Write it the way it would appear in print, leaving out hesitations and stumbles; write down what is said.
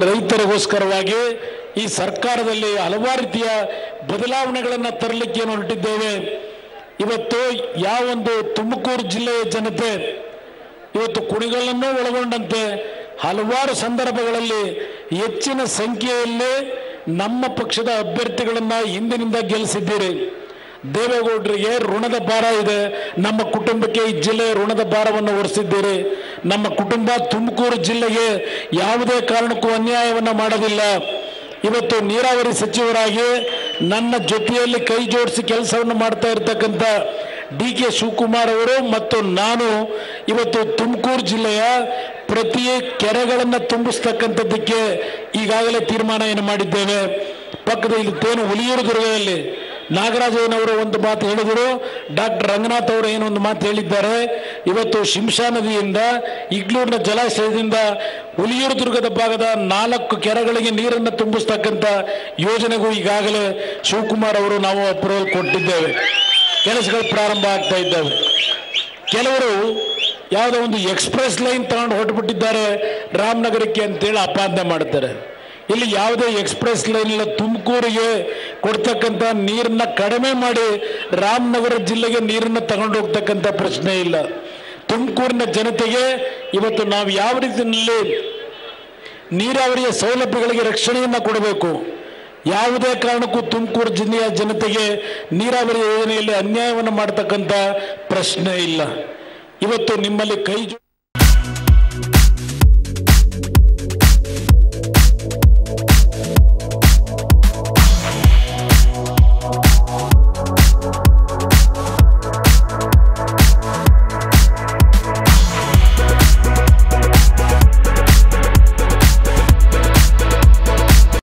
ರೈತರಿಗೋಸ್ಕರವಾಗಿ ಈ ಸರ್ಕಾರದಲ್ಲಿ ಹಲವಾರು ರೀತಿಯ ಬದಲಾವಣೆಗಳನ್ನು ತರಲಿಕ್ಕೆ ಹೊರಟಿದ್ದೇವೆ. ಇವತ್ತು ಯಾವೊಂದು ತುಮಕೂರು ಜಿಲ್ಲೆಯ ಜನತೆ ಇವತ್ತು ಕುಣಿಗಲ್ಲನ್ನು ಒಳಗೊಂಡಂತೆ ಹಲವಾರು ಸಂದರ್ಭಗಳಲ್ಲಿ ಹೆಚ್ಚಿನ ಸಂಖ್ಯೆಯಲ್ಲಿ ನಮ್ಮ ಪಕ್ಷದ ಅಭ್ಯರ್ಥಿಗಳನ್ನು ಹಿಂದಿನಿಂದ ಗೆಲ್ಲಿಸಿದ್ದೀರಿ. ದೇವೇಗೌಡರಿಗೆ ಋಣದ ಭಾರ ಇದೆ, ನಮ್ಮ ಕುಟುಂಬಕ್ಕೆ ಈ ಜಿಲ್ಲೆಯ ಋಣದ ಭಾರವನ್ನು ಹೊರಿಸಿದ್ದೀರಿ. ನಮ್ಮ ಕುಟುಂಬ ತುಮಕೂರು ಜಿಲ್ಲೆಗೆ ಯಾವುದೇ ಕಾರಣಕ್ಕೂ ಅನ್ಯಾಯವನ್ನು ಮಾಡೋದಿಲ್ಲ. ಇವತ್ತು ನೀರಾವರಿ ಸಚಿವರಾಗಿ ನನ್ನ ಜೊತೆಯಲ್ಲಿ ಕೈ ಜೋಡಿಸಿ ಕೆಲಸವನ್ನು ಮಾಡ್ತಾ ಇರತಕ್ಕಂಥ ಡಿ.ಕೆ. ಶಿವಕುಮಾರ್ ಅವರು ಮತ್ತು ನಾನು ಇವತ್ತು ತುಮಕೂರು ಜಿಲ್ಲೆಯ ಪ್ರತಿ ಕೆರೆಗಳನ್ನು ತುಂಬಿಸ್ತಕ್ಕಂಥದ್ದಕ್ಕೆ ಈಗಾಗಲೇ ತೀರ್ಮಾನ ಮಾಡಿದ್ದೇವೆ. ಪಕ್ಕದ ಇಲ್ಲಿ ತೇನು ಹುಲಿಯೂರು ದುರ್ಗದಲ್ಲಿ ನಾಗರಾಜಯ್ಯನವರು ಒಂದು ಮಾತು ಹೇಳಿದರು, ಡಾಕ್ಟರ್ ರಂಗನಾಥ್ ಅವರು ಏನೊಂದು ಮಾತು ಹೇಳಿದ್ದಾರೆ. ಇವತ್ತು ಶಿಂಷಾ ನದಿಯಿಂದ ಇಗ್ಲೂರಿನ ಜಲಾಶಯದಿಂದ ಹುಲಿಯೂರು ದುರ್ಗದ ಭಾಗದ 4 ಕೆರೆಗಳಿಗೆ ನೀರನ್ನು ತುಂಬಿಸ್ತಕ್ಕಂಥ ಯೋಜನೆಗೂ ಈಗಾಗಲೇ ಶಿವಕುಮಾರ್ ಅವರು ನಾವು ಅಪ್ರೂವಲ್ ಕೊಟ್ಟಿದ್ದೇವೆ. ಕೆಲಸಗಳು ಪ್ರಾರಂಭ ಆಗ್ತಾ ಇದ್ದಾವೆ. ಕೆಲವರು ಯಾವುದೋ ಒಂದು ಎಕ್ಸ್ಪ್ರೆಸ್ ಲೈನ್ ತಗೊಂಡು ಹೊರಟುಬಿಟ್ಟಿದ್ದಾರೆ ರಾಮನಗರಕ್ಕೆ ಅಂತೇಳಿ ಅಪಾದನೆ ಮಾಡ್ತಾರೆ. ಇಲ್ಲಿ ಯಾವುದೇ ಎಕ್ಸ್ಪ್ರೆಸ್ ಲೈನ್ ಇಲ್ಲ. ತುಮಕೂರಿಗೆ ಕೊಡ್ತಕ್ಕಂಥ ನೀರನ್ನ ಕಡಿಮೆ ಮಾಡಿ ರಾಮನಗರ ಜಿಲ್ಲೆಗೆ ನೀರನ್ನು ತಗೊಂಡು ಹೋಗ್ತಕ್ಕಂಥ ಪ್ರಶ್ನೆ ಇಲ್ಲ. ತುಮಕೂರಿನ ಜನತೆಗೆ ಇವತ್ತು ನಾವು ಯಾವ ರೀತಿಯಲ್ಲಿ ನೀರಾವರಿಯ ಸೌಲಭ್ಯಗಳಿಗೆ ರಕ್ಷಣೆಯನ್ನು ಕೊಡಬೇಕು, ಯಾವುದೇ ಕಾರಣಕ್ಕೂ ತುಮಕೂರು ಜಿಲ್ಲೆಯ ಜನತೆಗೆ ನೀರಾವರಿ ಯೋಜನೆಯಲ್ಲಿ ಅನ್ಯಾಯವನ್ನು ಮಾಡತಕ್ಕಂಥ ಪ್ರಶ್ನೆ ಇಲ್ಲ. ಇವತ್ತು ನಿಮ್ಮಲ್ಲಿ ಕೈ